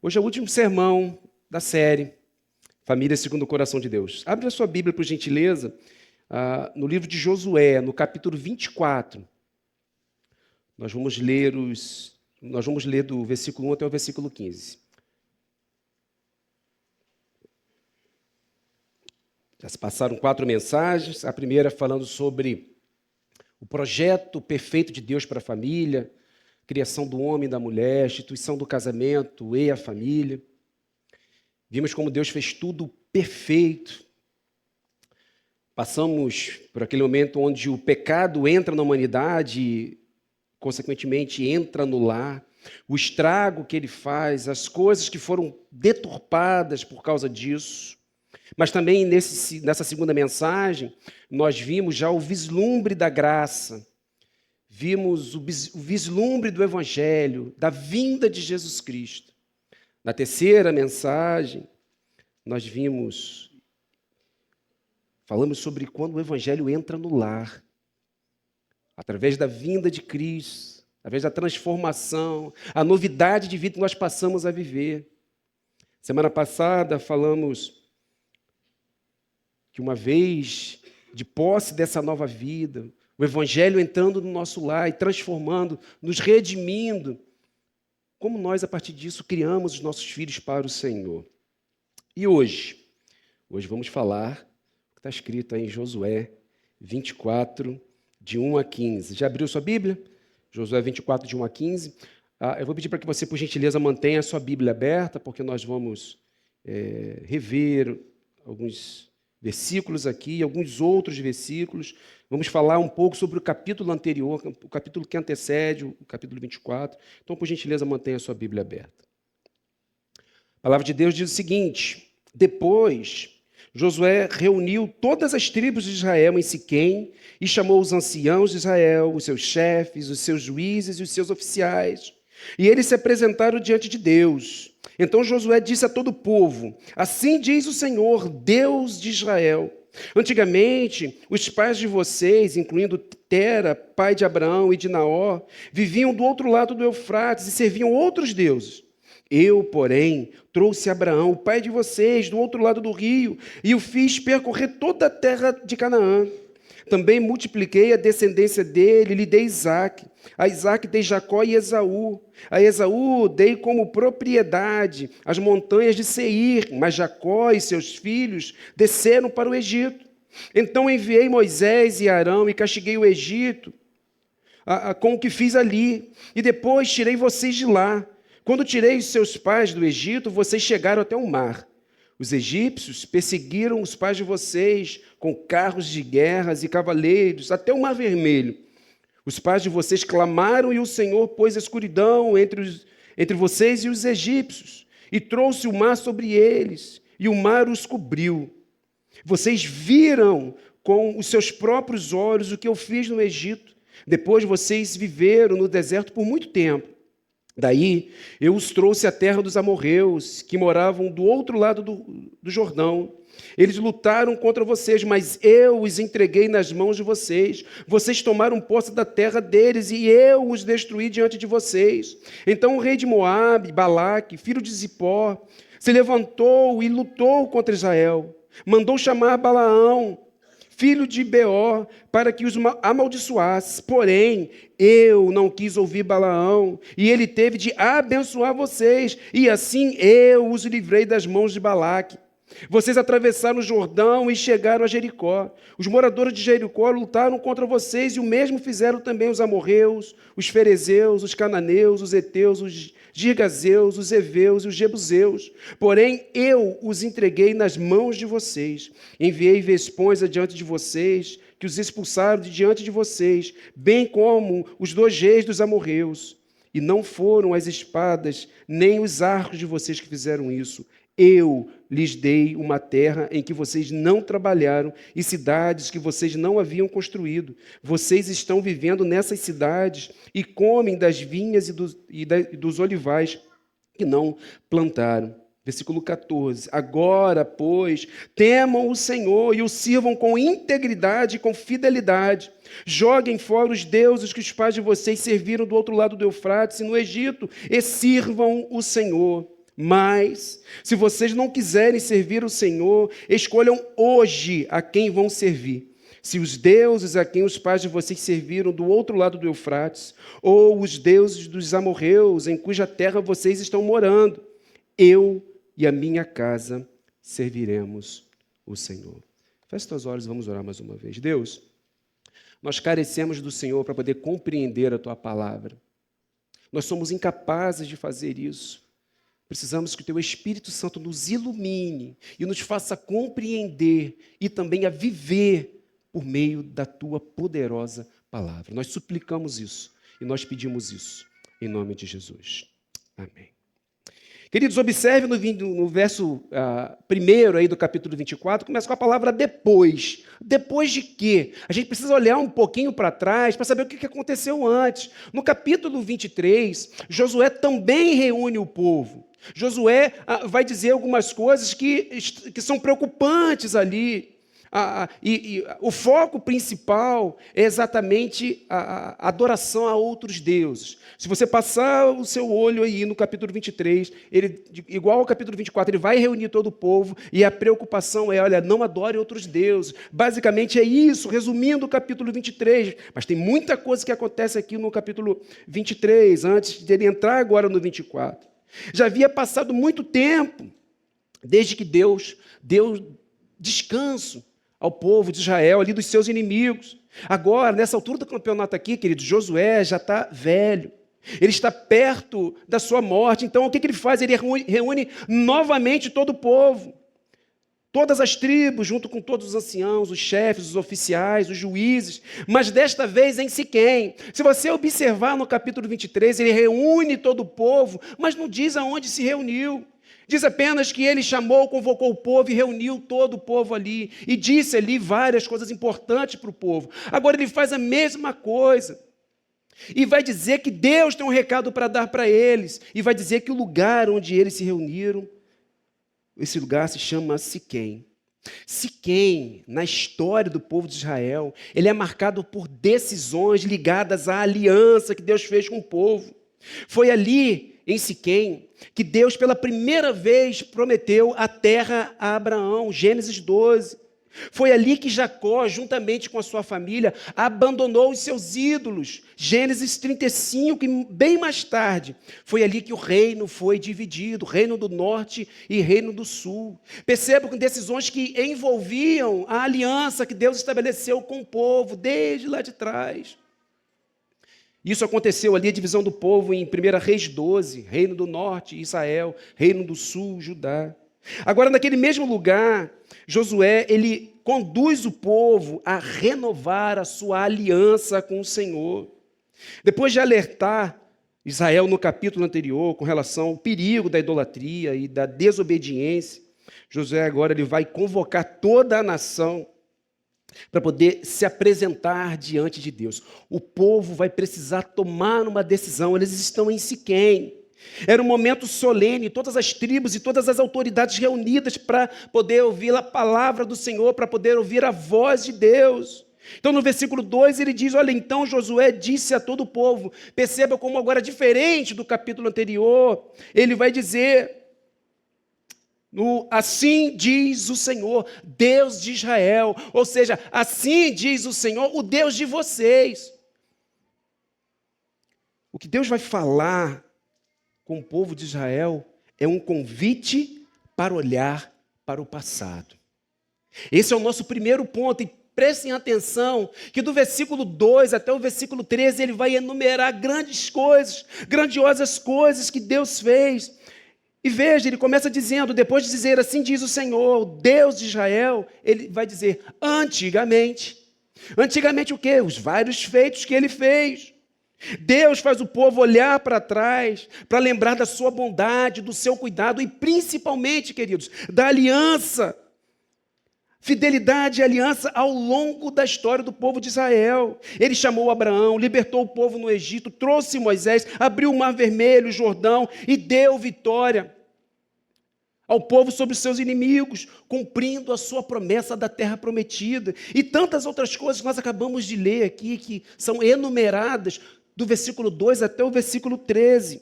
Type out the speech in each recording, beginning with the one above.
Hoje é o último sermão da série Família segundo o Coração de Deus. Abre a sua Bíblia, por gentileza, no livro de Josué, no capítulo 24. Nós vamos ler do versículo 1 até o versículo 15. Já se passaram 4 mensagens. A primeira falando sobre o projeto perfeito de Deus para a família, criação do homem e da mulher, instituição do casamento e a família. Vimos como Deus fez tudo perfeito. Passamos por aquele momento onde o pecado entra na humanidade e, consequentemente, entra no lar. O estrago que ele faz, as coisas que foram deturpadas por causa disso. Mas também nessa segunda mensagem, nós vimos já o vislumbre da graça. Vimos o vislumbre do Evangelho, da vinda de Jesus Cristo. Na terceira mensagem, nós falamos sobre quando o Evangelho entra no lar, através da vinda de Cristo, através da transformação, a novidade de vida que nós passamos a viver. Semana passada falamos que uma vez de posse dessa nova vida, o Evangelho entrando no nosso lar e transformando, nos redimindo, como nós, a partir disso, criamos os nossos filhos para o Senhor. E hoje vamos falar o que está escrito aí em Josué 24, de 1 a 15. Já abriu sua Bíblia? Josué 24, de 1 a 15. Eu vou pedir para que você, por gentileza, mantenha a sua Bíblia aberta, porque nós vamos rever alguns versículos aqui, alguns outros versículos. Vamos falar um pouco sobre o capítulo anterior, o capítulo que antecede o capítulo 24. Então, por gentileza, mantenha a sua Bíblia aberta. A palavra de Deus diz o seguinte: depois, Josué reuniu todas as tribos de Israel em Siquém e chamou os anciãos de Israel, os seus chefes, os seus juízes e os seus oficiais. E eles se apresentaram diante de Deus. Então Josué disse a todo o povo: assim diz o Senhor, Deus de Israel. Antigamente, os pais de vocês, incluindo Tera, pai de Abraão e de Naor, viviam do outro lado do Eufrates e serviam outros deuses. Eu, porém, trouxe Abraão, o pai de vocês, do outro lado do rio, e o fiz percorrer toda a terra de Canaã. Também multipliquei a descendência dele, lhe dei Isaque. A Isaque dei Jacó e Esaú. A Esaú dei como propriedade as montanhas de Seir, mas Jacó e seus filhos desceram para o Egito. Então enviei Moisés e Arão e castiguei o Egito com o que fiz ali. E depois tirei vocês de lá. Quando tirei os seus pais do Egito, vocês chegaram até o mar. Os egípcios perseguiram os pais de vocês com carros de guerras e cavaleiros até o Mar Vermelho. Os pais de vocês clamaram e o Senhor pôs escuridão entre vocês e os egípcios e trouxe o mar sobre eles e o mar os cobriu. Vocês viram com os seus próprios olhos o que eu fiz no Egito. Depois vocês viveram no deserto por muito tempo. Daí eu os trouxe à terra dos amorreus, que moravam do outro lado do Jordão. Eles lutaram contra vocês, mas eu os entreguei nas mãos de vocês. Vocês tomaram posse da terra deles e eu os destruí diante de vocês. Então o rei de Moabe, Balaque, filho de Zippor, se levantou e lutou contra Israel. Mandou chamar Balaão, filho de Beor, para que os amaldiçoasse. Porém, eu não quis ouvir Balaão, e ele teve de abençoar vocês, e assim eu os livrei das mãos de Balaque. Vocês atravessaram o Jordão e chegaram a Jericó. Os moradores de Jericó lutaram contra vocês, e o mesmo fizeram também os amorreus, os ferezeus, os cananeus, os heteus, os girgazeus, os heveus e os jebuseus. Porém, eu os entreguei nas mãos de vocês. Enviei vespões adiante de vocês, que os expulsaram de diante de vocês, bem como os 2 reis dos amorreus. E não foram as espadas, nem os arcos de vocês que fizeram isso. Eu lhes dei uma terra em que vocês não trabalharam e cidades que vocês não haviam construído. Vocês estão vivendo nessas cidades e comem das vinhas e dos olivais que não plantaram. Versículo 14. Agora, pois, temam o Senhor e o sirvam com integridade e com fidelidade. Joguem fora os deuses que os pais de vocês serviram do outro lado do Eufrates e no Egito e sirvam o Senhor. Mas, se vocês não quiserem servir o Senhor, escolham hoje a quem vão servir. Se os deuses a quem os pais de vocês serviram do outro lado do Eufrates, ou os deuses dos amorreus em cuja terra vocês estão morando, eu e a minha casa serviremos o Senhor. Feche teus olhos e vamos orar mais uma vez. Deus, nós carecemos do Senhor para poder compreender a Tua palavra. Nós somos incapazes de fazer isso. Precisamos que o Teu Espírito Santo nos ilumine e nos faça compreender e também a viver por meio da Tua poderosa palavra. Nós suplicamos isso e nós pedimos isso em nome de Jesus. Amém. Queridos, observe no verso 1 aí do capítulo 24, começa com a palavra depois. Depois de quê? A gente precisa olhar um pouquinho para trás para saber o que aconteceu antes. No capítulo 23, Josué também reúne o povo. Josué vai dizer algumas coisas que são preocupantes ali. O foco principal é exatamente a adoração a outros deuses. Se você passar o seu olho aí no capítulo 23, igual ao capítulo 24, ele vai reunir todo o povo e a preocupação é, olha, não adore outros deuses. Basicamente é isso, resumindo o capítulo 23. Mas tem muita coisa que acontece aqui no capítulo 23, antes de ele entrar agora no 24. Já havia passado muito tempo desde que Deus deu descanso ao povo de Israel, ali dos seus inimigos. Agora, nessa altura do campeonato aqui, querido, Josué já está velho. Ele está perto da sua morte. Então, o que ele faz? Ele reúne novamente todo o povo. Todas as tribos, junto com todos os anciãos, os chefes, os oficiais, os juízes. Mas desta vez em Siquém. Se você observar no capítulo 23, ele reúne todo o povo, mas não diz aonde se reuniu. Diz apenas que ele chamou, convocou o povo e reuniu todo o povo ali. E disse ali várias coisas importantes para o povo. Agora ele faz a mesma coisa. E vai dizer que Deus tem um recado para dar para eles. E vai dizer que o lugar onde eles se reuniram, esse lugar se chama Siquém. Siquém, na história do povo de Israel, ele é marcado por decisões ligadas à aliança que Deus fez com o povo. Foi ali, em Siquém, que Deus pela primeira vez prometeu a terra a Abraão, Gênesis 12. Foi ali que Jacó, juntamente com a sua família, abandonou os seus ídolos, Gênesis 35, e bem mais tarde, foi ali que o reino foi dividido, reino do norte e reino do sul. Percebam que decisões que envolviam a aliança que Deus estabeleceu com o povo, desde lá de trás. Isso aconteceu ali, a divisão do povo em 1 Reis 12, reino do norte, Israel, reino do sul, Judá. Agora, naquele mesmo lugar, Josué, ele conduz o povo a renovar a sua aliança com o Senhor. Depois de alertar Israel no capítulo anterior com relação ao perigo da idolatria e da desobediência, Josué agora ele vai convocar toda a nação para poder se apresentar diante de Deus. O povo vai precisar tomar uma decisão, eles estão em Siquém. Era um momento solene, todas as tribos e todas as autoridades reunidas para poder ouvir a palavra do Senhor, para poder ouvir a voz de Deus. Então no versículo 2 ele diz, olha, então Josué disse a todo o povo, perceba como agora diferente do capítulo anterior, ele vai dizer, assim diz o Senhor, Deus de Israel, ou seja, assim diz o Senhor, o Deus de vocês. O que Deus vai falar com o povo de Israel é um convite para olhar para o passado. Esse é o nosso primeiro ponto, e prestem atenção que do versículo 2 até o versículo 13 ele vai enumerar grandes coisas, grandiosas coisas que Deus fez. E veja, ele começa dizendo, depois de dizer assim diz o Senhor, o Deus de Israel, ele vai dizer, antigamente. Antigamente o quê? Os vários feitos que ele fez. Deus faz o povo olhar para trás, para lembrar da sua bondade, do seu cuidado e principalmente, queridos, da aliança. Fidelidade e aliança ao longo da história do povo de Israel. Ele chamou Abraão, libertou o povo no Egito, trouxe Moisés, abriu o Mar Vermelho, o Jordão e deu vitória ao povo sobre os seus inimigos, cumprindo a sua promessa da terra prometida. E tantas outras coisas que nós acabamos de ler aqui, que são enumeradas do versículo 2 até o versículo 13.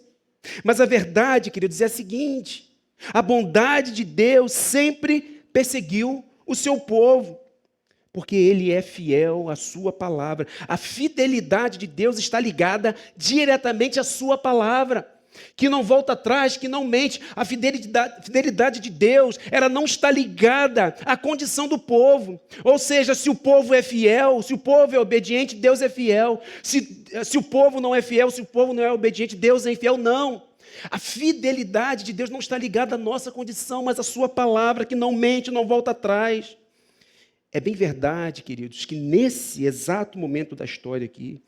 Mas a verdade, queridos, é a seguinte: a bondade de Deus sempre perseguiu o seu povo, porque Ele é fiel à sua palavra. A fidelidade de Deus está ligada diretamente à sua palavra, que não volta atrás, que não mente. A fidelidade de Deus, ela não está ligada à condição do povo. Ou seja, se o povo é fiel, se o povo é obediente, Deus é fiel. Se o povo não é fiel, se o povo não é obediente, Deus é infiel. Não. A fidelidade de Deus não está ligada à nossa condição, mas à sua palavra, que não mente, não volta atrás. É bem verdade, queridos, que nesse exato momento da história aqui,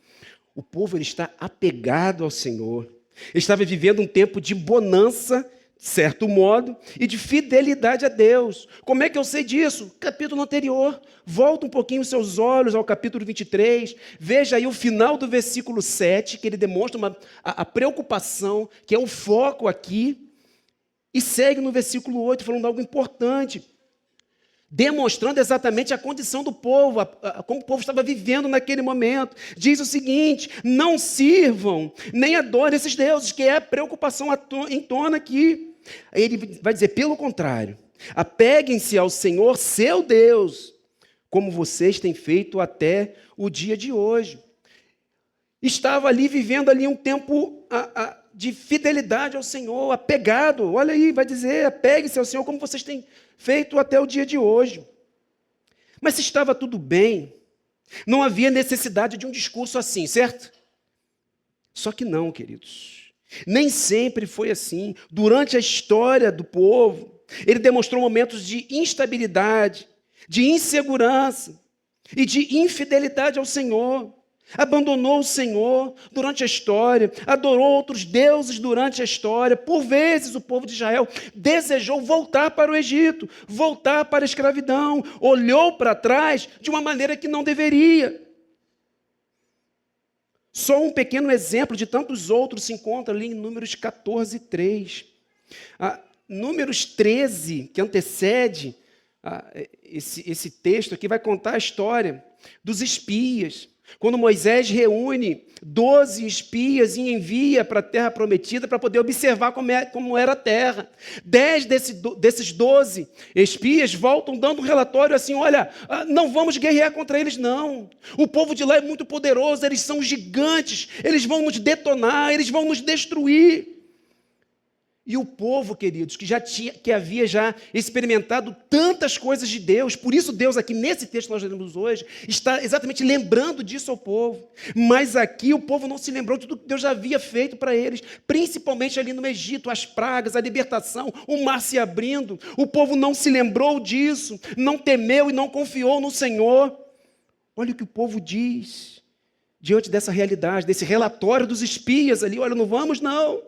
o povo ele está apegado ao Senhor. Ele estava vivendo um tempo de bonança, de certo modo, e de fidelidade a Deus. Como é que eu sei disso? Capítulo anterior. Volta um pouquinho os seus olhos ao capítulo 23. Veja aí o final do versículo 7, que ele demonstra a preocupação, que é o foco aqui. E segue no versículo 8, falando algo importante, demonstrando exatamente a condição do povo, como o povo estava vivendo naquele momento. Diz o seguinte: não sirvam, nem adorem esses deuses, que é a preocupação em tona aqui. Ele vai dizer, pelo contrário, apeguem-se ao Senhor, seu Deus, como vocês têm feito até o dia de hoje. Estava ali vivendo ali um tempo de fidelidade ao Senhor, apegado. Olha aí, vai dizer, apegue-se ao Senhor como vocês têm feito até o dia de hoje. Mas se estava tudo bem, não havia necessidade de um discurso assim, certo? Só que não, queridos. Nem sempre foi assim. Durante a história do povo, ele demonstrou momentos de instabilidade, de insegurança e de infidelidade ao Senhor. Abandonou o Senhor durante a história, adorou outros deuses durante a história. Por vezes o povo de Israel desejou voltar para o Egito, voltar para a escravidão, olhou para trás de uma maneira que não deveria. Só um pequeno exemplo de tantos outros se encontra ali em Números 14, 3. Números 13, que antecede esse texto aqui, vai contar a história dos espias. Quando Moisés reúne 12 espias e envia para a terra prometida para poder observar como era a terra. 10 desses 12 espias voltam dando um relatório assim, olha, não vamos guerrear contra eles não. O povo de lá é muito poderoso, eles são gigantes, eles vão nos detonar, eles vão nos destruir. E o povo, queridos, que havia já experimentado tantas coisas de Deus, por isso Deus aqui nesse texto que nós lemos hoje, está exatamente lembrando disso ao povo. Mas aqui o povo não se lembrou de tudo que Deus já havia feito para eles, principalmente ali no Egito, as pragas, a libertação, o mar se abrindo. O povo não se lembrou disso, não temeu e não confiou no Senhor. Olha o que o povo diz diante dessa realidade, desse relatório dos espias ali, olha, não vamos não.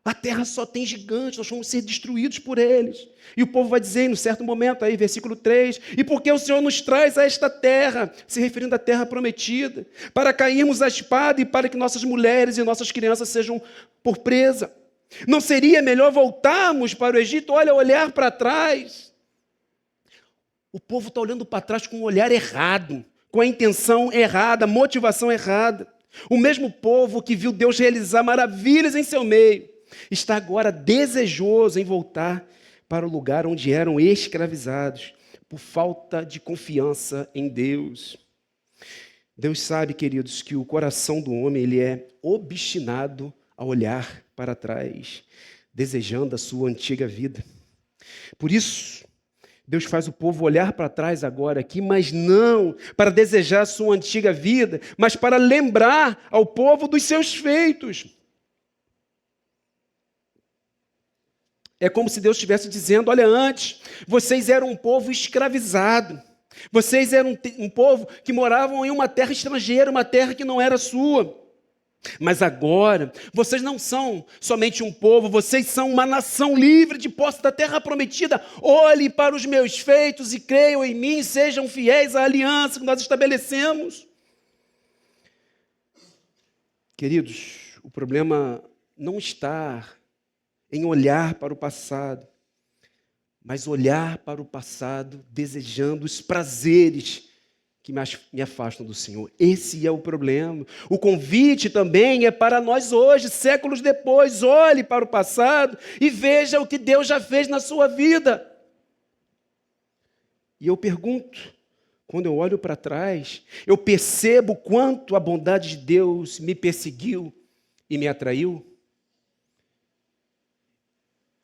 A terra só tem gigantes, nós vamos ser destruídos por eles. E o povo vai dizer, em um certo momento, aí, versículo 3, e porque o Senhor nos traz a esta terra, se referindo à terra prometida, para cairmos à espada e para que nossas mulheres e nossas crianças sejam por presa. Não seria melhor voltarmos para o Egito? Olha, olhar para trás. O povo está olhando para trás com um olhar errado, com a intenção errada, a motivação errada. O mesmo povo que viu Deus realizar maravilhas em seu meio, está agora desejoso em voltar para o lugar onde eram escravizados, por falta de confiança em Deus. Deus sabe, queridos, que o coração do homem ele é obstinado a olhar para trás, desejando a sua antiga vida. Por isso, Deus faz o povo olhar para trás agora aqui, mas não para desejar a sua antiga vida, mas para lembrar ao povo dos seus feitos. É como se Deus estivesse dizendo, olha, antes, vocês eram um povo escravizado. Vocês eram um povo que moravam em uma terra estrangeira, uma terra que não era sua. Mas agora, vocês não são somente um povo, vocês são uma nação livre de posse da terra prometida. Olhem para os meus feitos e creiam em mim, sejam fiéis à aliança que nós estabelecemos. Queridos, o problema não está em olhar para o passado, mas olhar para o passado desejando os prazeres que me afastam do Senhor. Esse é o problema. O convite também é para nós hoje, séculos depois. Olhe para o passado e veja o que Deus já fez na sua vida. E eu pergunto, quando eu olho para trás, eu percebo quanto a bondade de Deus me perseguiu e me atraiu?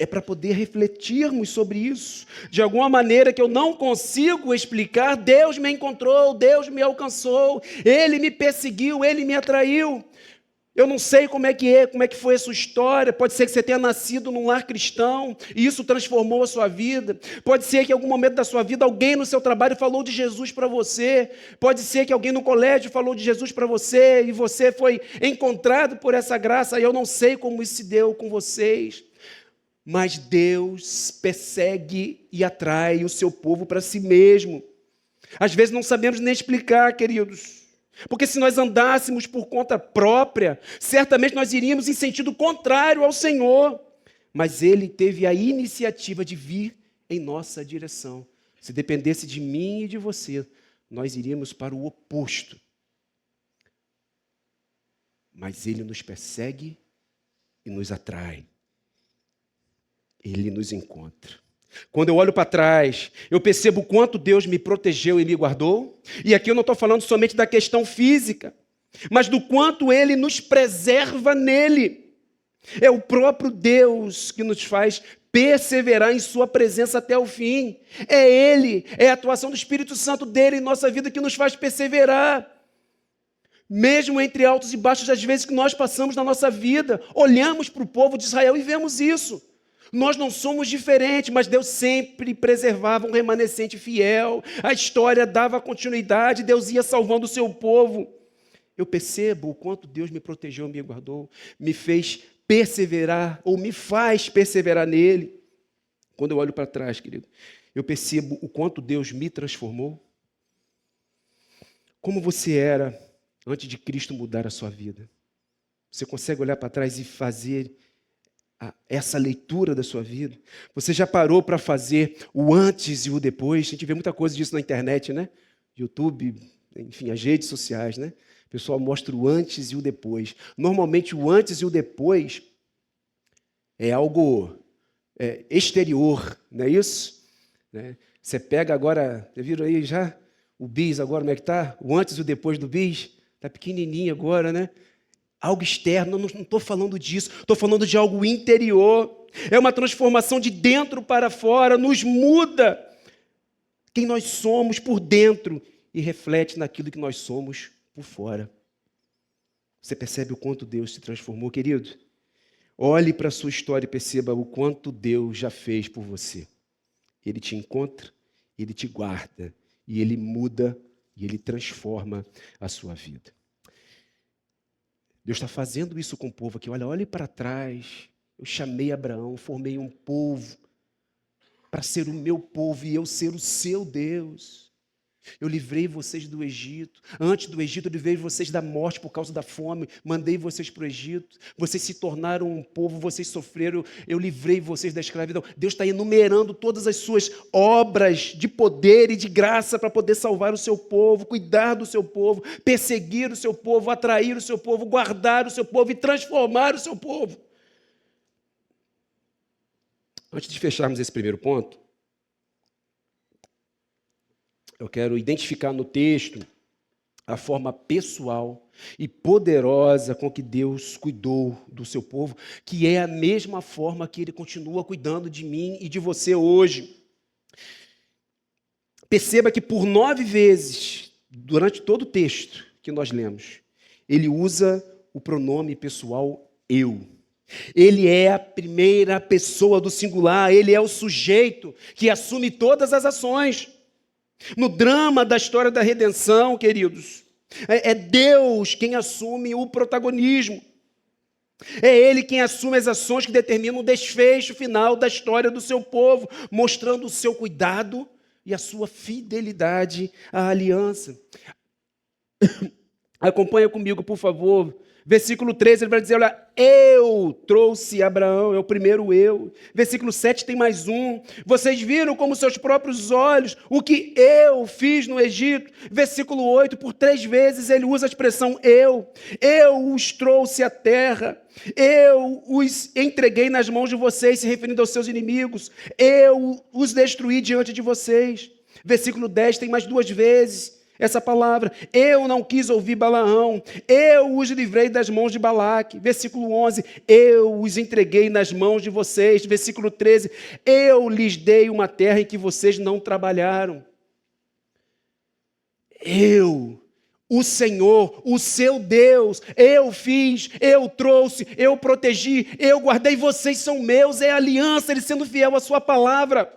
É para poder refletirmos sobre isso. De alguma maneira que eu não consigo explicar, Deus me encontrou, Deus me alcançou, Ele me perseguiu, Ele me atraiu. Eu não sei como é que foi a sua história. Pode ser que você tenha nascido num lar cristão e isso transformou a sua vida. Pode ser que em algum momento da sua vida alguém no seu trabalho falou de Jesus para você. Pode ser que alguém no colégio falou de Jesus para você e você foi encontrado por essa graça. E eu não sei como isso se deu com vocês. Mas Deus persegue e atrai o seu povo para si mesmo. Às vezes não sabemos nem explicar, queridos. Porque se nós andássemos por conta própria, certamente nós iríamos em sentido contrário ao Senhor. Mas Ele teve a iniciativa de vir em nossa direção. Se dependesse de mim e de você, nós iríamos para o oposto. Mas Ele nos persegue e nos atrai. Ele nos encontra. Quando eu olho para trás, eu percebo o quanto Deus me protegeu e me guardou. E aqui eu não estou falando somente da questão física, mas do quanto Ele nos preserva nele. É o próprio Deus que nos faz perseverar em sua presença até o fim. É Ele, é a atuação do Espírito Santo dele em nossa vida que nos faz perseverar. Mesmo entre altos e baixos, às vezes que nós passamos na nossa vida, olhamos para o povo de Israel e vemos isso. Nós não somos diferentes, mas Deus sempre preservava um remanescente fiel. A história dava continuidade, Deus ia salvando o seu povo. Eu percebo o quanto Deus me protegeu, me guardou, me fez perseverar, ou me faz perseverar nele. Quando eu olho para trás, querido, eu percebo o quanto Deus me transformou. Como você era antes de Cristo mudar a sua vida? Você consegue olhar para trás e fazer essa leitura da sua vida? Você já parou para fazer o antes e o depois? A gente vê muita coisa disso na internet, né? YouTube, enfim, as redes sociais, né? O pessoal mostra o antes e o depois. Normalmente o antes e o depois é algo exterior, não é isso? Né? Você pega agora, você viram aí já o bis agora, como é que está? O antes e o depois do bis? Está pequenininho agora, né? Algo externo, não estou falando disso, estou falando de algo interior. É uma transformação de dentro para fora, nos muda quem nós somos por dentro e reflete naquilo que nós somos por fora. Você percebe o quanto Deus se transformou, querido? Olhe para a sua história e perceba o quanto Deus já fez por você. Ele te encontra, Ele te guarda, e Ele muda, e Ele transforma a sua vida. Deus está fazendo isso com o povo aqui. Olhe para trás. Eu chamei Abraão, formei um povo para ser o meu povo e eu ser o seu Deus. Eu livrei vocês do Egito. Antes do Egito, eu livrei vocês da morte por causa da fome. Mandei vocês para o Egito. Vocês se tornaram um povo, vocês sofreram. Eu livrei vocês da escravidão. Deus está enumerando todas as suas obras de poder e de graça para poder salvar o seu povo, cuidar do seu povo, perseguir o seu povo, atrair o seu povo, guardar o seu povo e transformar o seu povo. Antes de fecharmos esse primeiro ponto, eu quero identificar no texto a forma pessoal e poderosa com que Deus cuidou do seu povo, que é a mesma forma que Ele continua cuidando de mim e de você hoje. Perceba que por 9 vezes, durante todo o texto que nós lemos, Ele usa o pronome pessoal eu. Ele é a primeira pessoa do singular, Ele é o sujeito que assume todas as ações. No drama da história da redenção, queridos, é Deus quem assume o protagonismo. É Ele quem assume as ações que determinam o desfecho final da história do seu povo, mostrando o seu cuidado e a sua fidelidade à aliança. Acompanha comigo, por favor, Versículo 13, ele vai dizer, olha, eu trouxe Abraão, é o primeiro eu. Versículo 7 tem mais um. Vocês viram como seus próprios olhos o que eu fiz no Egito. Versículo 8, por 3 vezes ele usa a expressão eu. Eu os trouxe à terra. Eu os entreguei nas mãos de vocês, se referindo aos seus inimigos. Eu os destruí diante de vocês. Versículo 10 tem mais 2 vezes essa palavra, eu não quis ouvir Balaão, eu os livrei das mãos de Balaque. Versículo 11, eu os entreguei nas mãos de vocês. Versículo 13, eu lhes dei uma terra em que vocês não trabalharam. Eu, o Senhor, o seu Deus, eu fiz, eu trouxe, eu protegi, eu guardei, vocês são meus, é a aliança, ele sendo fiel à sua palavra.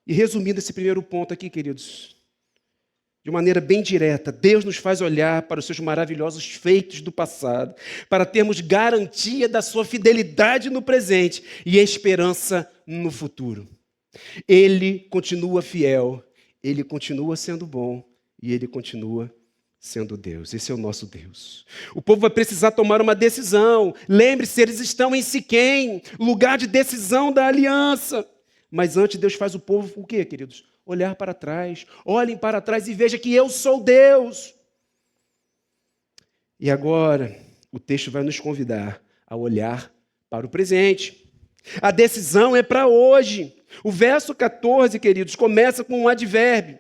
E resumindo esse primeiro ponto aqui, queridos, de maneira bem direta, Deus nos faz olhar para os seus maravilhosos feitos do passado, para termos garantia da sua fidelidade no presente e esperança no futuro. Ele continua fiel, ele continua sendo bom e ele continua sendo Deus. Esse é o nosso Deus. O povo vai precisar tomar uma decisão. Lembre-se, eles estão em Siquém, lugar de decisão da aliança. Mas antes Deus faz o povo o quê, queridos? Olhar para trás. Olhem para trás e vejam que eu sou Deus. E agora, o texto vai nos convidar a olhar para o presente. A decisão é para hoje. O verso 14, queridos, começa com um advérbio,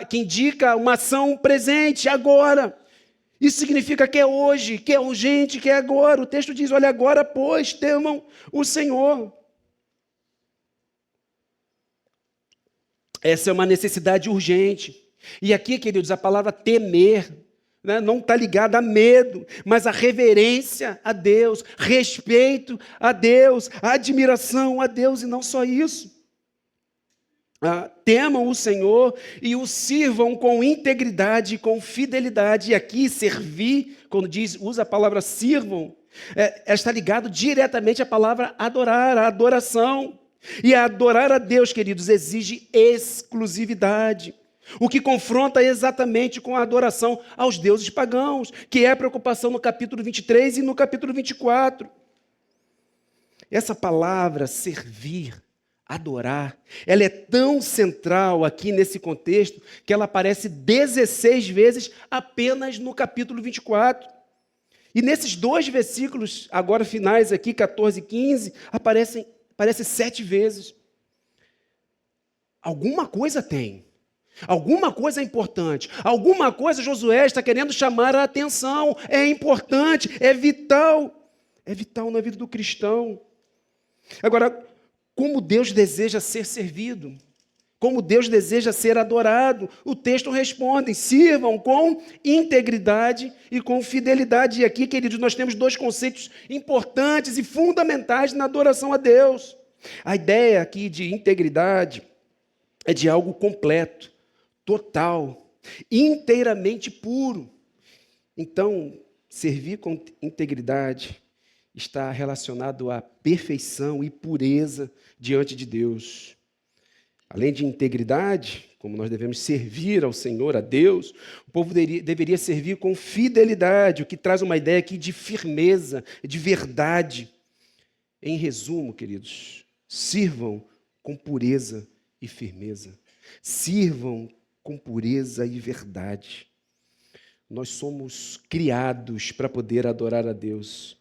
que indica uma ação presente, agora. Isso significa que é hoje, que é urgente, que é agora. O texto diz, olha, agora, pois, temam o Senhor. Essa é uma necessidade urgente. E aqui, queridos, a palavra temer, né, não está ligada a medo, mas a reverência a Deus, respeito a Deus, a admiração a Deus, e não só isso. Temam o Senhor e o sirvam com integridade e com fidelidade. E aqui, servir, quando usa a palavra sirvam, está ligado diretamente à palavra adorar, a adoração. E adorar a Deus, queridos, exige exclusividade, o que confronta exatamente com a adoração aos deuses pagãos, que é a preocupação no capítulo 23 e no capítulo 24. Essa palavra, servir, adorar, ela é tão central aqui nesse contexto, que ela aparece 16 vezes apenas no capítulo 24. E nesses 2 versículos, agora finais aqui, 14 e 15, aparece 7 vezes. Alguma coisa tem. Alguma coisa é importante. Alguma coisa Josué está querendo chamar a atenção. É importante, é vital. É vital na vida do cristão. Agora, como Deus deseja ser servido? Como Deus deseja ser adorado? O texto responde, sirvam com integridade e com fidelidade. E aqui, queridos, nós temos 2 conceitos importantes e fundamentais na adoração a Deus. A ideia aqui de integridade é de algo completo, total, inteiramente puro. Então, servir com integridade está relacionado à perfeição e pureza diante de Deus. Além de integridade, como nós devemos servir ao Senhor, a Deus, o povo deveria servir com fidelidade, o que traz uma ideia aqui de firmeza, de verdade. Em resumo, queridos, sirvam com pureza e firmeza. Sirvam com pureza e verdade. Nós somos criados para poder adorar a Deus.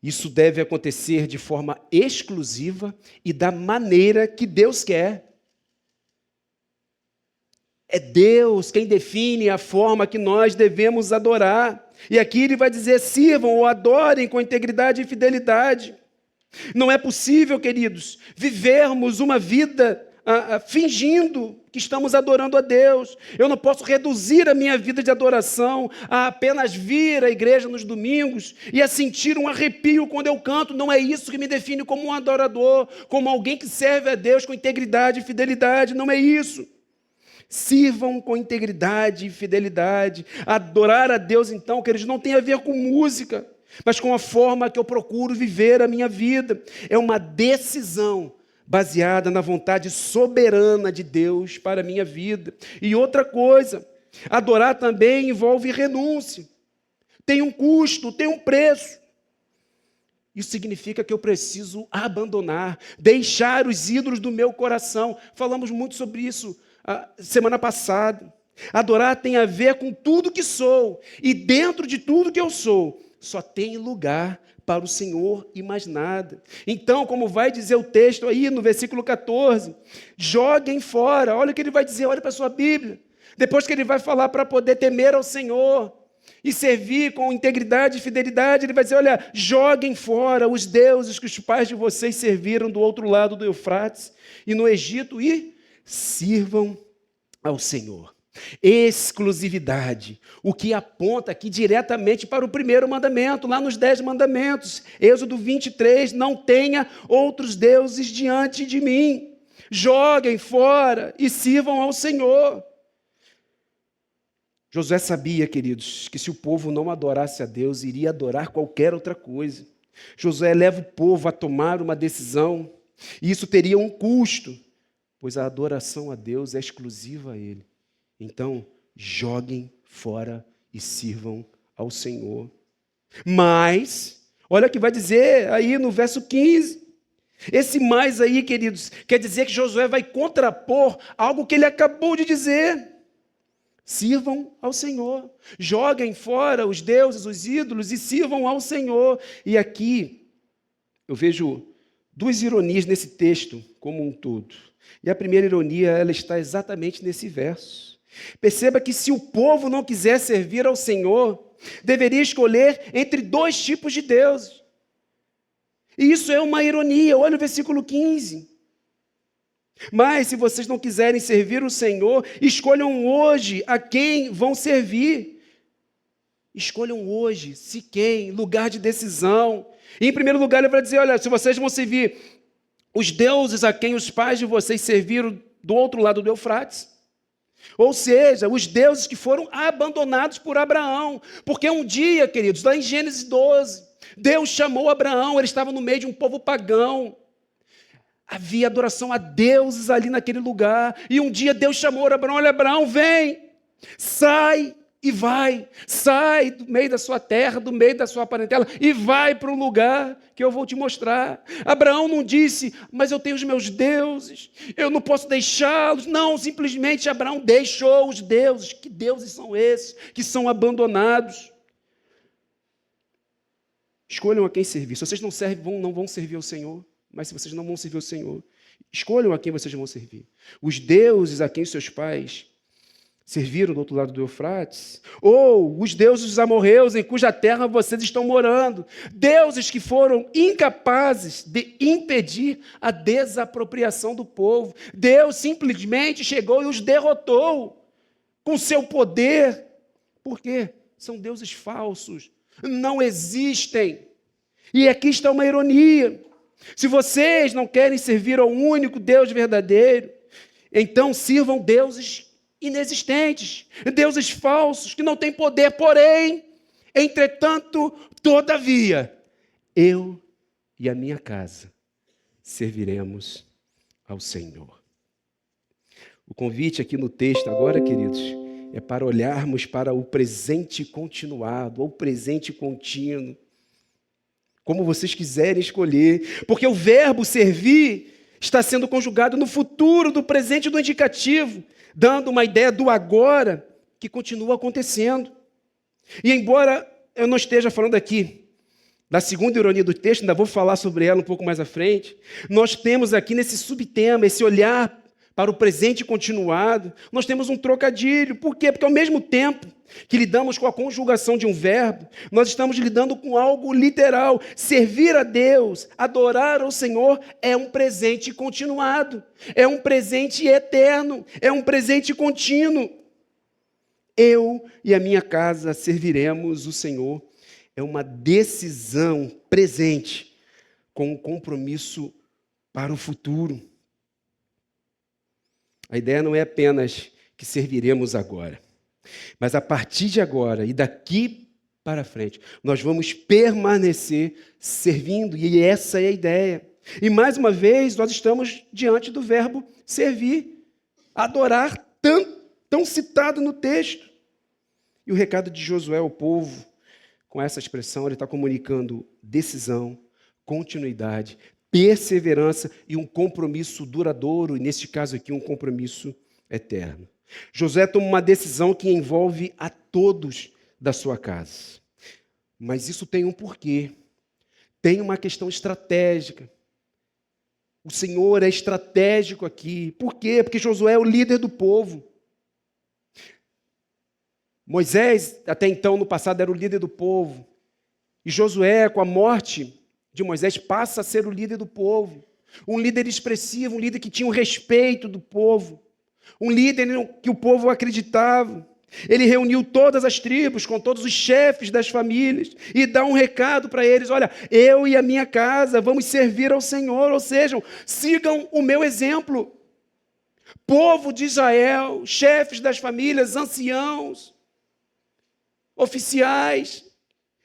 Isso deve acontecer de forma exclusiva e da maneira que Deus quer. É Deus quem define a forma que nós devemos adorar. E aqui ele vai dizer, sirvam ou adorem com integridade e fidelidade. Não é possível, queridos, vivermos uma vida fingindo que estamos adorando a Deus. Eu não posso reduzir a minha vida de adoração a apenas vir à igreja nos domingos e a sentir um arrepio quando eu canto. Não é isso que me define como um adorador, como alguém que serve a Deus com integridade e fidelidade. Não é isso. Sirvam com integridade e fidelidade. Adorar a Deus, então, queridos, não tem a ver com música, mas com a forma que eu procuro viver a minha vida. É uma decisão baseada na vontade soberana de Deus para a minha vida. E outra coisa, adorar também envolve renúncia. tem um custo, tem um preço. Isso significa que eu preciso abandonar, deixar os ídolos do meu coração. Falamos muito sobre isso semana passada. Adorar tem a ver com tudo que sou, e dentro de tudo que eu sou, só tem lugar para o Senhor e mais nada. Então, como vai dizer o texto aí no versículo 14, joguem fora. Olha o que ele vai dizer, olha para a sua Bíblia. Depois que ele vai falar para poder temer ao Senhor e servir com integridade e fidelidade, ele vai dizer, olha, joguem fora os deuses que os pais de vocês serviram do outro lado do Eufrates e no Egito e sirvam ao Senhor. Exclusividade, o que aponta aqui diretamente para o primeiro mandamento, lá nos 10 mandamentos, Êxodo 23, não tenha outros deuses diante de mim, joguem fora e sirvam ao Senhor. Josué sabia, queridos, que se o povo não adorasse a Deus, iria adorar qualquer outra coisa. Josué leva o povo a tomar uma decisão, e isso teria um custo, pois a adoração a Deus é exclusiva a Ele. Então, joguem fora e sirvam ao Senhor. Mas, olha o que vai dizer aí no verso 15. Esse mais aí, queridos, quer dizer que Josué vai contrapor algo que ele acabou de dizer. Sirvam ao Senhor. Joguem fora os deuses, os ídolos e sirvam ao Senhor. E aqui eu vejo duas ironias nesse texto como um todo. E a primeira ironia, ela está exatamente nesse verso. Perceba que se o povo não quiser servir ao Senhor, deveria escolher entre 2 tipos de deuses. E isso é uma ironia. Olha o versículo 15. Mas se vocês não quiserem servir o Senhor, escolham hoje a quem vão servir. Escolham hoje, se quem, lugar de decisão. E em primeiro lugar, ele vai dizer, olha, se vocês vão servir os deuses a quem os pais de vocês serviram do outro lado do Eufrates, ou seja, os deuses que foram abandonados por Abraão. Porque um dia, queridos, lá em Gênesis 12, Deus chamou Abraão, ele estava no meio de um povo pagão. Havia adoração a deuses ali naquele lugar. E um dia Deus chamou Abraão, olha, Abraão, vem, sai e vai. Sai do meio da sua terra, do meio da sua parentela e vai para um lugar que eu vou te mostrar. Abraão não disse, mas eu tenho os meus deuses, eu não posso deixá-los. Não, simplesmente Abraão deixou os deuses. Que deuses são esses que são abandonados? Escolham a quem servir. Se vocês não vão servir ao Senhor. Mas se vocês não vão servir ao Senhor, escolham a quem vocês vão servir. Os deuses a quem seus pais serviram do outro lado do Eufrates, ou os deuses dos amorreus em cuja terra vocês estão morando. Deuses que foram incapazes de impedir a desapropriação do povo. Deus simplesmente chegou e os derrotou com seu poder. Por quê? São deuses falsos, não existem. E aqui está uma ironia. Se vocês não querem servir ao único Deus verdadeiro, então sirvam deuses inexistentes, deuses falsos, que não têm poder. Porém, entretanto, todavia, eu e a minha casa serviremos ao Senhor. O convite aqui no texto agora, queridos, é para olharmos para o presente continuado, ou presente contínuo, como vocês quiserem escolher, porque o verbo servir está sendo conjugado no futuro, do presente e do indicativo, dando uma ideia do agora que continua acontecendo. E embora eu não esteja falando aqui da segunda ironia do texto, ainda vou falar sobre ela um pouco mais à frente, nós temos aqui nesse subtema, esse olhar para o presente continuado, nós temos um trocadilho. Por quê? Porque ao mesmo tempo que lidamos com a conjugação de um verbo, nós estamos lidando com algo literal. Servir a Deus, adorar ao Senhor é um presente continuado, é um presente eterno, é um presente contínuo. Eu e a minha casa serviremos o Senhor. É uma decisão presente com um compromisso para o futuro. A ideia não é apenas que serviremos agora, mas a partir de agora e daqui para frente, nós vamos permanecer servindo, e essa é a ideia. E mais uma vez, nós estamos diante do verbo servir, adorar, tão citado no texto. E o recado de Josué ao povo Com essa expressão, ele está comunicando decisão, continuidade, perseverança e um compromisso duradouro, e neste caso aqui, um compromisso eterno. Josué toma uma decisão que envolve a todos da sua casa. Mas isso tem um porquê. Tem uma questão estratégica. O Senhor é estratégico aqui. Por quê? Porque Josué é o líder do povo. Moisés, até então, no passado, era o líder do povo. E Josué, com a morte de Moisés, passa a ser o líder do povo. Um líder expressivo, um líder que tinha o respeito do povo. Um líder que o povo acreditava. Ele reuniu todas as tribos, com todos os chefes das famílias, e dá um recado para eles: olha, eu e a minha casa vamos servir ao Senhor, ou seja, sigam o meu exemplo. Povo de Israel, chefes das famílias, anciãos, oficiais,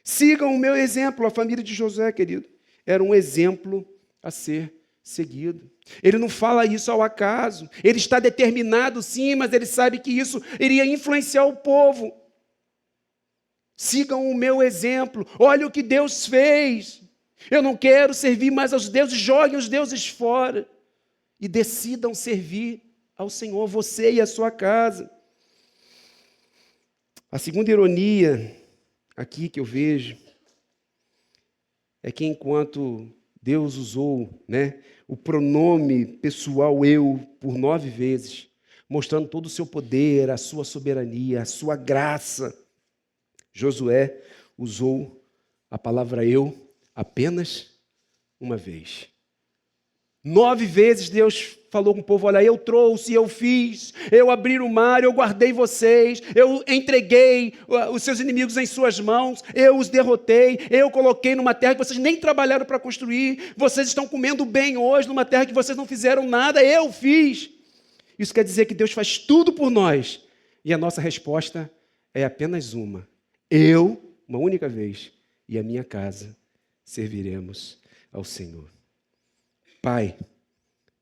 sigam o meu exemplo. A família de Josué, querido, era um exemplo a ser seguido. Ele não fala isso ao acaso. Ele está determinado, sim, mas ele sabe que isso iria influenciar o povo. Sigam o meu exemplo. Olha o que Deus fez. Eu não quero servir mais aos deuses. Joguem os deuses fora e decidam servir ao Senhor, você e a sua casa. A segunda ironia aqui que eu vejo é que enquanto Deus usou, o pronome pessoal eu por 9 vezes, mostrando todo o seu poder, a sua soberania, a sua graça, Josué usou a palavra eu apenas uma vez. 9 vezes Deus falou com o povo: olha, eu trouxe, eu fiz, eu abri o mar, eu guardei vocês, eu entreguei os seus inimigos em suas mãos, eu os derrotei, eu coloquei numa terra que vocês nem trabalharam para construir, vocês estão comendo bem hoje numa terra que vocês não fizeram nada, eu fiz. Isso quer dizer que Deus faz tudo por nós, e a nossa resposta é apenas uma: eu, uma única vez, e a minha casa serviremos ao Senhor. Pai,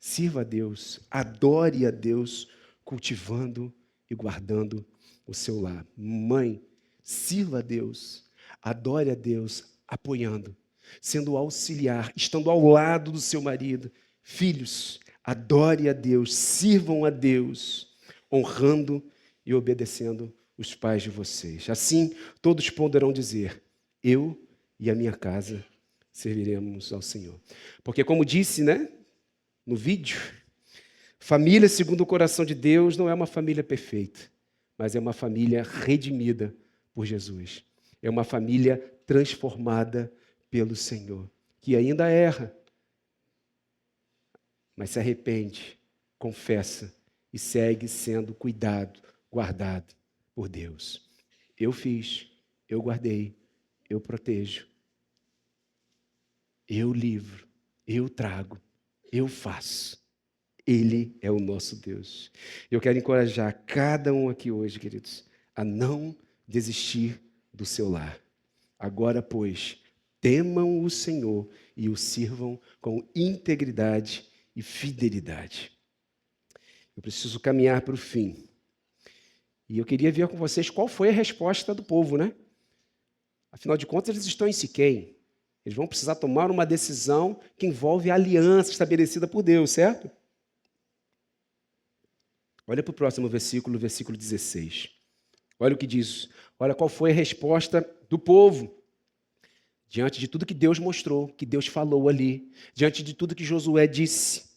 sirva a Deus, adore a Deus, cultivando e guardando o seu lar. Mãe, sirva a Deus, adore a Deus, apoiando, sendo auxiliar, estando ao lado do seu marido. Filhos, adore a Deus, sirvam a Deus, honrando e obedecendo os pais de vocês. Assim, todos poderão dizer: eu e a minha casa serviremos ao Senhor. Porque, como disse, no vídeo, família segundo o coração de Deus não é uma família perfeita, mas é uma família redimida por Jesus. É uma família transformada pelo Senhor, que ainda erra, mas se arrepende, confessa e segue sendo cuidado, guardado por Deus. Eu fiz, eu guardei, eu protejo, eu livro, eu trago, eu faço. Ele é o nosso Deus. Eu quero encorajar cada um aqui hoje, queridos, a não desistir do seu lar. Agora, pois, temam o Senhor e o sirvam com integridade e fidelidade. Eu preciso caminhar para o fim. E eu queria ver com vocês qual foi a resposta do povo, Afinal de contas, eles estão em Siquém. Eles vão precisar tomar uma decisão que envolve a aliança estabelecida por Deus, certo? Olha para o próximo versículo, versículo 16. Olha o que diz. Olha qual foi a resposta do povo. Diante de tudo que Deus mostrou, que Deus falou ali, diante de tudo que Josué disse.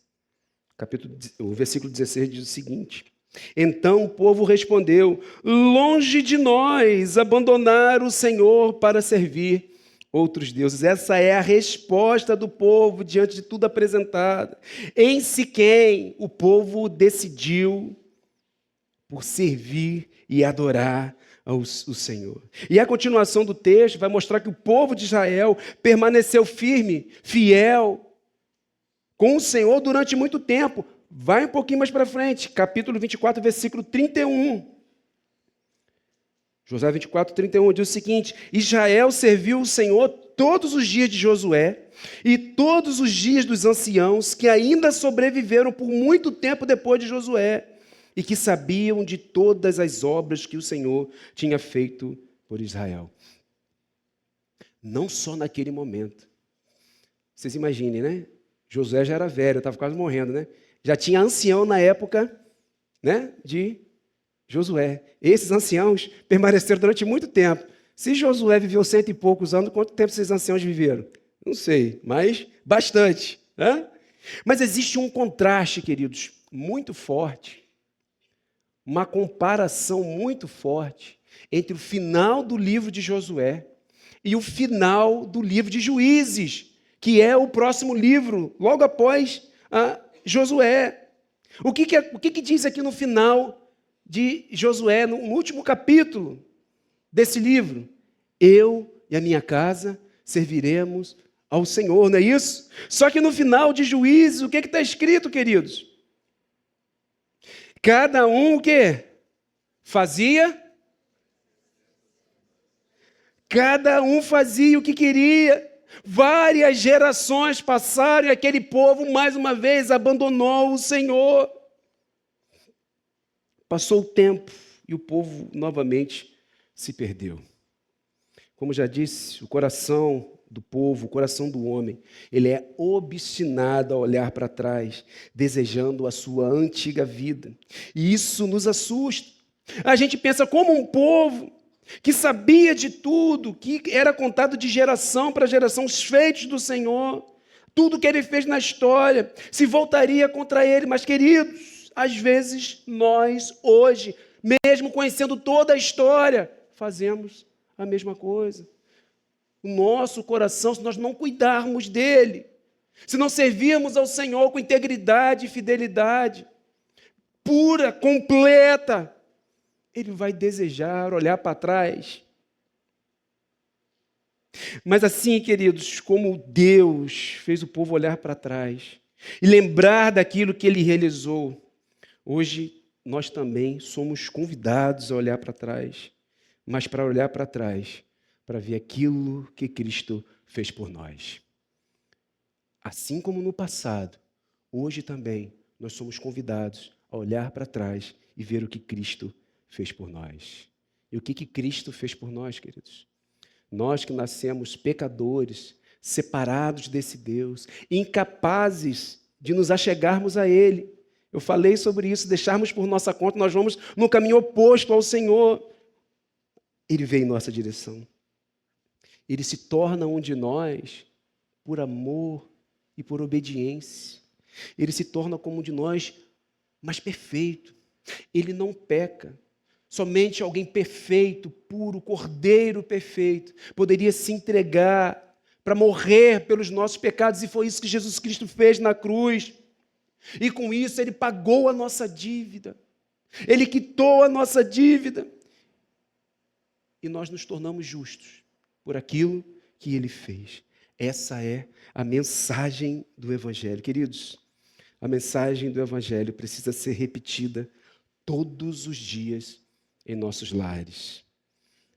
O versículo 16 diz o seguinte: então o povo respondeu: longe de nós abandonar o Senhor para servir outros deuses. Essa é a resposta do povo diante de tudo apresentado. Em Siquém, o povo decidiu por servir e adorar o Senhor. E a continuação do texto vai mostrar que o povo de Israel permaneceu firme, fiel com o Senhor durante muito tempo. Vai um pouquinho mais para frente, capítulo 24, versículo 31. Josué 24, 31 diz o seguinte: Israel serviu o Senhor todos os dias de Josué e todos os dias dos anciãos que ainda sobreviveram por muito tempo depois de Josué e que sabiam de todas as obras que o Senhor tinha feito por Israel. não só naquele momento. Vocês imaginem, né? Josué já era velho, estava quase morrendo, né? Já tinha ancião na época, né, de Josué. Esses anciãos permaneceram durante muito tempo. Se Josué viveu 100 e poucos anos, quanto tempo esses anciãos viveram? Não sei, mas bastante, né? Mas existe um contraste, queridos, muito forte, uma comparação muito forte entre o final do livro de Josué e o final do livro de Juízes, que é o próximo livro, logo após Josué. O que diz aqui no final de Josué, no último capítulo desse livro? Eu e a minha casa serviremos ao Senhor, não é isso? Só que no final de Juízes, o que está escrito, queridos? Cada um o quê? Fazia? Cada um fazia o que queria. Várias gerações passaram e aquele povo, mais uma vez, abandonou o Senhor. Passou o tempo e o povo novamente se perdeu. Como já disse, o coração do povo, o coração do homem, ele é obstinado a olhar para trás, desejando a sua antiga vida. E isso nos assusta. A gente pensa como um povo que sabia de tudo, que era contado de geração para geração os feitos do Senhor, tudo que ele fez na história, se voltaria contra ele. Mas, queridos, às vezes nós, hoje, mesmo conhecendo toda a história, fazemos a mesma coisa. O nosso coração, se nós não cuidarmos dele, se não servirmos ao Senhor com integridade e fidelidade, pura, completa, ele vai desejar olhar para trás. Mas assim, queridos, como Deus fez o povo olhar para trás e lembrar daquilo que ele realizou, hoje nós também somos convidados a olhar para trás, mas para olhar para trás, para ver aquilo que Cristo fez por nós. Assim como no passado, hoje também nós somos convidados a olhar para trás e ver o que Cristo fez por nós. E o que Cristo fez por nós, queridos? Nós que nascemos pecadores, separados desse Deus, incapazes de nos achegarmos a Ele. Eu falei sobre isso, deixarmos por nossa conta, nós vamos no caminho oposto ao Senhor. Ele veio em nossa direção. Ele se torna um de nós por amor e por obediência. Ele se torna como um de nós, mas perfeito. Ele não peca. Somente alguém perfeito, puro, cordeiro perfeito, poderia se entregar para morrer pelos nossos pecados, e foi isso que Jesus Cristo fez na cruz. E com isso ele pagou a nossa dívida. Ele quitou a nossa dívida. E nós nos tornamos justos por aquilo que ele fez. Essa é a mensagem do Evangelho. Queridos, a mensagem do Evangelho precisa ser repetida todos os dias em nossos lares.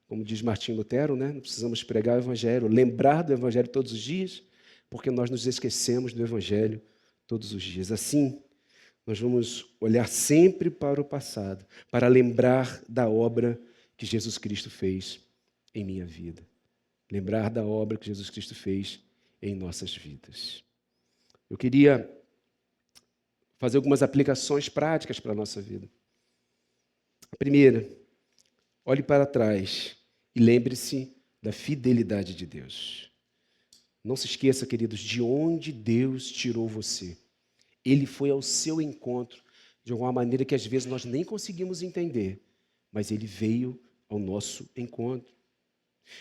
Como diz Martinho Lutero, né? Não precisamos pregar o Evangelho, lembrar do Evangelho todos os dias, porque nós nos esquecemos do Evangelho todos os dias. Assim, nós vamos olhar sempre para o passado, para lembrar da obra que Jesus Cristo fez em minha vida. Lembrar da obra que Jesus Cristo fez em nossas vidas. Eu queria fazer algumas aplicações práticas para a nossa vida. A primeira, olhe para trás e lembre-se da fidelidade de Deus. Não se esqueça, queridos, de onde Deus tirou você. Ele foi ao seu encontro de alguma maneira que às vezes nós nem conseguimos entender, mas ele veio ao nosso encontro.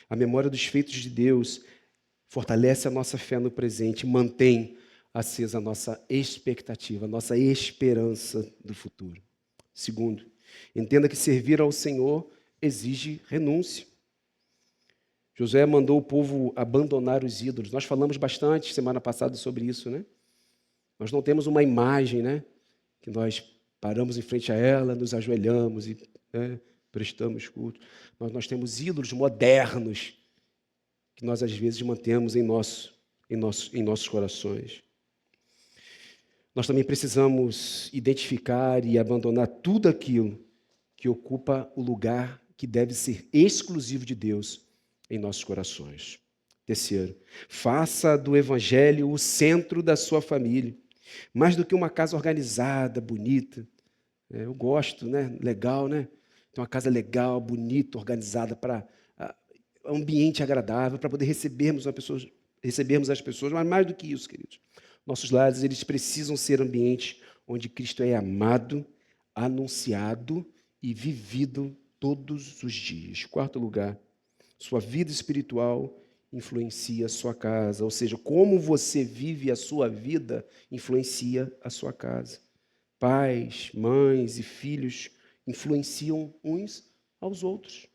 A memória dos feitos de Deus fortalece a nossa fé no presente, mantém acesa a nossa expectativa, a nossa esperança do futuro. Segundo, entenda que servir ao Senhor exige renúncia. Josué mandou o povo abandonar os ídolos. Nós falamos bastante semana passada sobre isso, né? Nós não temos uma imagem, né, que nós paramos em frente a ela, nos ajoelhamos e prestamos culto. Nós temos ídolos modernos que nós às vezes mantemos em nossos corações. Nós também precisamos identificar e abandonar tudo aquilo que ocupa o lugar que deve ser exclusivo de Deus em nossos corações. Terceiro, faça do evangelho o centro da sua família. Mais do que uma casa organizada, bonita. Eu gosto, né? Legal, né? Ter uma casa legal, bonita, organizada para ambiente agradável, para poder recebermos as pessoas, mas mais do que isso, queridos. Nossos lares, eles precisam ser ambientes onde Cristo é amado, anunciado e vivido todos os dias. Quarto lugar, sua vida espiritual influencia a sua casa, ou seja, como você vive a sua vida influencia a sua casa. Pais, mães e filhos influenciam uns aos outros.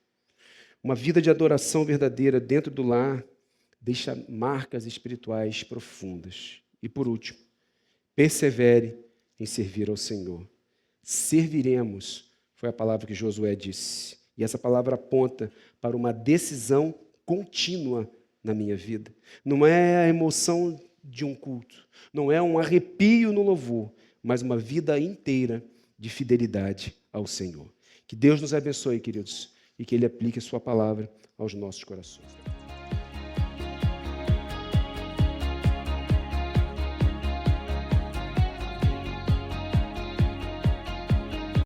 Uma vida de adoração verdadeira dentro do lar deixa marcas espirituais profundas. E por último, persevere em servir ao Senhor. Serviremos, foi a palavra que Josué disse. E essa palavra aponta para uma decisão contínua na minha vida. Não é a emoção de um culto, não é um arrepio no louvor, mas uma vida inteira de fidelidade ao Senhor. Que Deus nos abençoe, queridos, e que Ele aplique a sua palavra aos nossos corações.